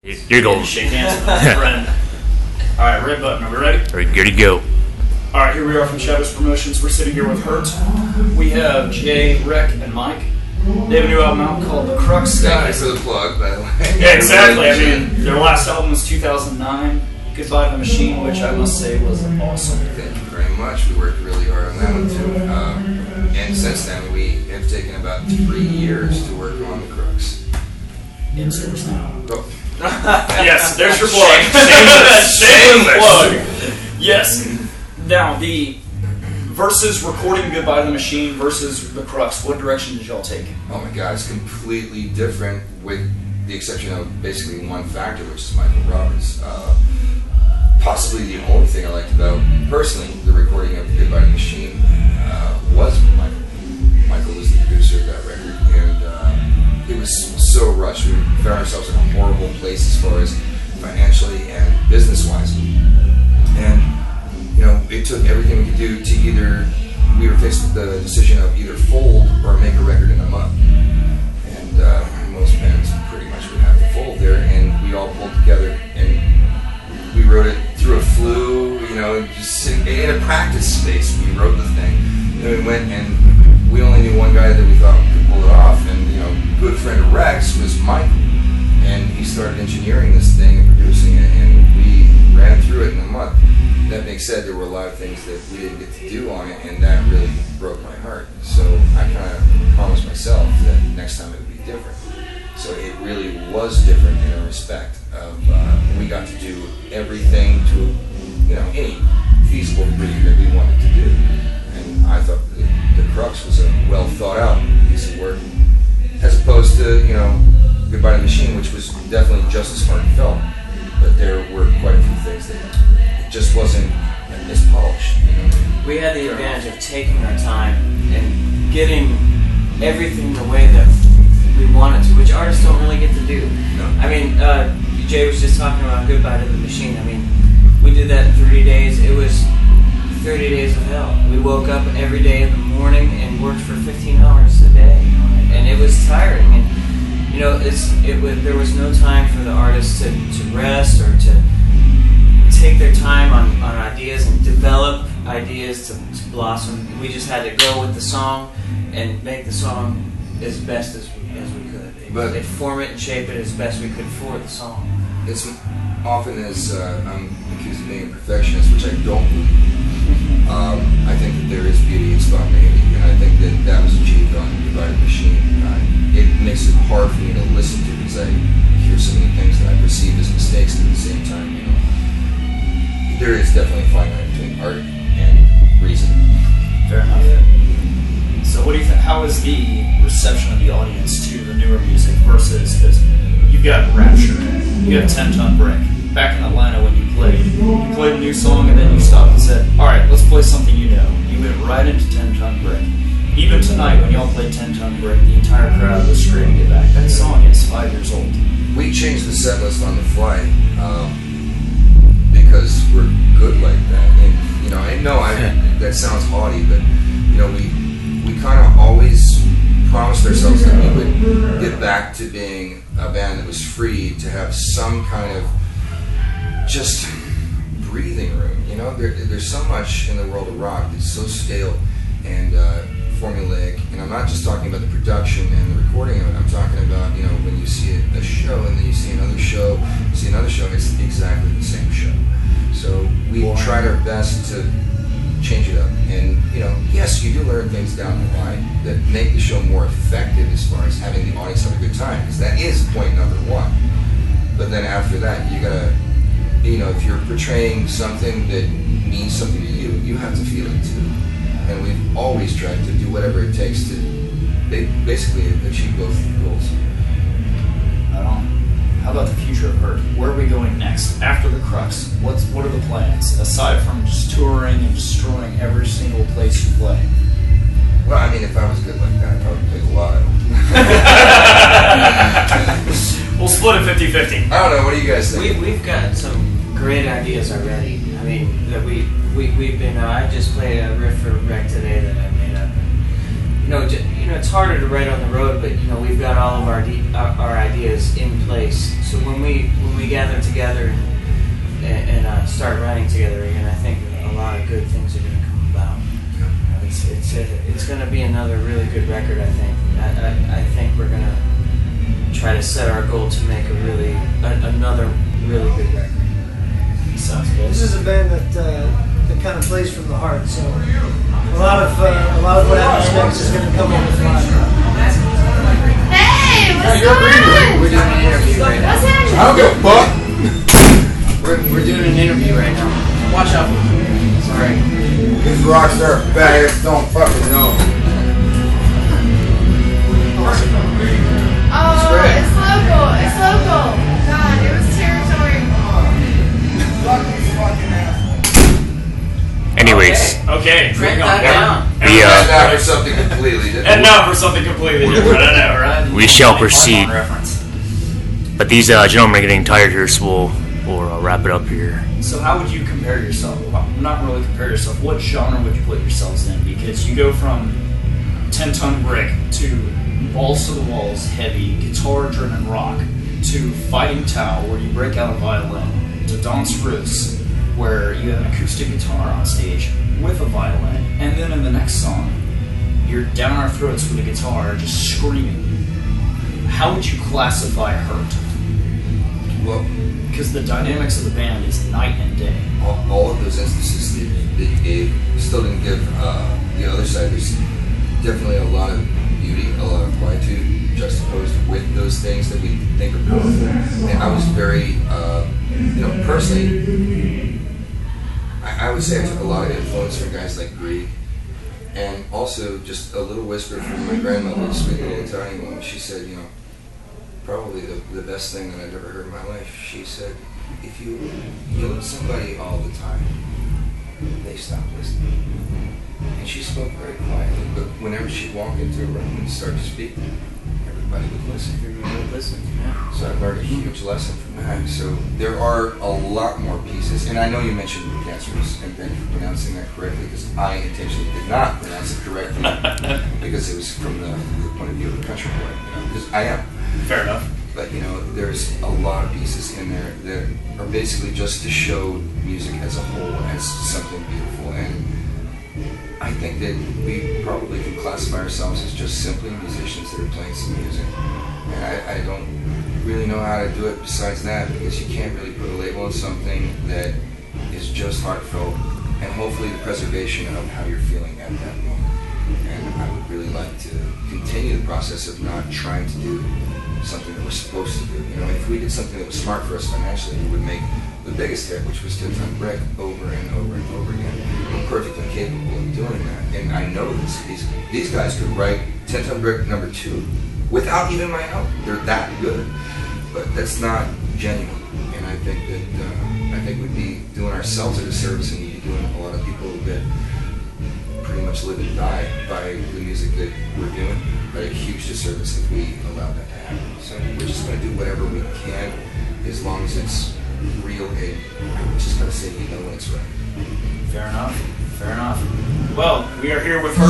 Giggles. Shake hands with my friend. Alright, red button, are we ready? Good to go. Alright, here we are from Shadows Promotions. We're sitting here with Hurt. We have Jay, Rec, and Mike. They have a new album out called The Crux. Thank you for the plug, by the way. Yeah, exactly. I mean, their last album was 2009, Goodbye the Machine, which I must say was awesome. Thank you very much. We worked really hard on that one too. And since then, we have taken about 3 years to work on The Crux. In source now. Oh. Yes, there's your plug. Shameless plug. Yes. Now, the versus recording Goodbye the Machine versus The Crux, what direction did y'all take? Oh my God, it's completely different with the exception of basically one factor, which is Michael Roberts. Possibly the only thing I liked about, personally, the recording of Goodbye the Machine was Michael. Michael was the producer of that record, and it was so rushed. We found ourselves in a horrible place as far as financially and business-wise. And, you know, it took everything we could do to either, we were faced with the decision of either fold or make a record in a month. And most bands pretty much would have to fold there, and we all pulled together, and we wrote it through a flu, you know, just in a practice space. We wrote the thing, and then we went and we only knew one guy that we thought could pull it off, and, you know, good friend of Rex was Michael, and he started engineering this thing and producing it, and we ran through it in a month. That being said, there were a lot of things that we didn't get to do on it, and that really broke my heart. So I kind of promised myself that next time it would be different. So it really was different in a respect of we got to do everything to, you know, any feasible degree that we wanted to do. And I thought the Crux was a well thought out piece of work, as opposed to, you know, Goodbye to the Machine, which was definitely just as heartfelt, but there were quite a few things that it just wasn't as polished. You know? We had the advantage of taking our time and getting everything the way that we wanted to, which artists don't really get to do. No. I mean, Jay was just talking about Goodbye to the Machine. I mean, we did that in 30 days. It was 30 days of hell. We woke up every day in the morning and worked for 15 hours a day on it, and it was tiring. And you know, there was no time for the artists to rest or to take their time on ideas and develop ideas to blossom. We just had to go with the song and make the song as best as we could. And form it and shape it as best we could for the song. It's often as I'm accused of being a perfectionist, which I don't believe. I think that there is beauty in spontaneity, and I think that that was achieved on Goodbye to the Machine. It makes it hard for me to listen to because I hear so many things that I perceive as mistakes, and at the same time, you know, there is definitely a fine line between art and reason. Fair enough. So what do you think? How is the reception of the audience to the newer music versus, because you've got Rapture, you have 10 Ton Brick. Back in Atlanta when you played a new song and then you stopped and said, alright, let's play something you know. You went right into 10 Ton Brick. Even tonight when y'all played 10 Ton Brick, the entire crowd was screaming it back. That song is 5 years old. We changed the set list on the fly because we're good like that. And, you know, that sounds haughty, but, you know, we kind of always promised ourselves that we would get back to being a band that was free to have some kind of just breathing room. You know, there's so much in the world of rock that's so stale and formulaic, and I'm not just talking about the production and the recording of it. I'm talking about, you know, when you see a show and then you see another show, it's exactly the same show. So we tried our best to change it up, and, you know, yes, you do learn things down the line that make the show more effective as far as having the audience have a good time, because that is point number one. But then after that, you gotta, you know, if you're portraying something that means something to you, you have to feel it too. And we've always tried to do whatever it takes to basically achieve both goals. Right on. How about the future of Hurt? Where are we going next? After the Crux, what are the plans? Aside from just touring and destroying every single place you play. Well, I mean, if I was good like that, I'd probably play a lot. We'll split it 50-50. I don't know, what do you guys think? We've got some great ideas already. I mean, that we've been. I just played a riff for Rec today that I made up. And it's harder to write on the road, but we've got all of our ideas in place. So when we gather together and start writing together again, I think a lot of good things are going to come about. It's going to be another really good record. I think we're going to try to set our goal to make another really good record. Sounds good. This is a band that kind of plays from the heart, so a lot of what happens next is going to come on the fly. Hey, what's going on? We're doing an interview right now. What's happening? I don't give a fuck. We're doing an interview right now. Watch out. Sorry. These rocks are bad. Don't fucking know. Oh, it's local. It's local. God, it was territory. Anyways, Okay. Break hang on. that down. Now for something completely different. And now for something completely different. I know, right? We shall proceed. Reference. but these gentlemen are getting tired here, so we'll wrap it up here. So how would you compare yourself? Well, not really compare yourself. What genre would you put yourselves in? Because you go from 10-ton brick to balls to the walls, heavy, guitar-driven rock, to Fighting Tao, where you break out a violin, to Dance Roots, where you have an acoustic guitar on stage with a violin, and then in the next song, you're down our throats with a guitar, just screaming. How would you classify Hurt? Well, Because the dynamics of the band is night and day. all of those instances that you gave still didn't give the other side. There's definitely a lot of beauty, a lot of quietude juxtaposed with those things that we think are powerful. And I was very, personally, I would say I took a lot of influence from guys like Brie, and also just a little whisper from my grandmother, sweet little Italian woman. She said, probably the best thing that I've ever heard in my life. She said, if you yell at somebody all the time, they stop listening. And she spoke very quietly, but whenever she'd walk into a room and start to speak, everybody would listen. Everybody would listen. Yeah. So I learned a huge lesson from that. So there are a lot more pieces, and I know you mentioned cancers, and thank you for pronouncing that correctly, because I intentionally did not pronounce it correctly, because it was from the point of view of a country boy, because I am. Fair enough. But there's a lot of pieces in there that are basically just to show music as a whole as something beautiful, and I think that we probably can classify ourselves as just simply musicians that are playing some music. And I don't really know how to do it besides that, because you can't really put a label on something that is just heartfelt, and hopefully the preservation of how you're feeling at that moment. And I would really like to continue the process of not trying to do something that we're supposed to do. If we did something that was smart for us financially, we would make the biggest hit, which was 10-Ton Brick, over and over and over again. We're perfectly capable of doing that. And I know these guys could write 10-Ton Brick #2 without even my help. They're that good. But that's not genuine. And I think that we'd be doing ourselves a disservice, and we'd be doing a lot of people that pretty much live and die by the music that we're doing, but a huge disservice if we allow that to happen. So we're just going to do whatever we can, as long as it's real, and we're just going to say, when it's right. Fair enough. Fair enough. Well, we are here with her.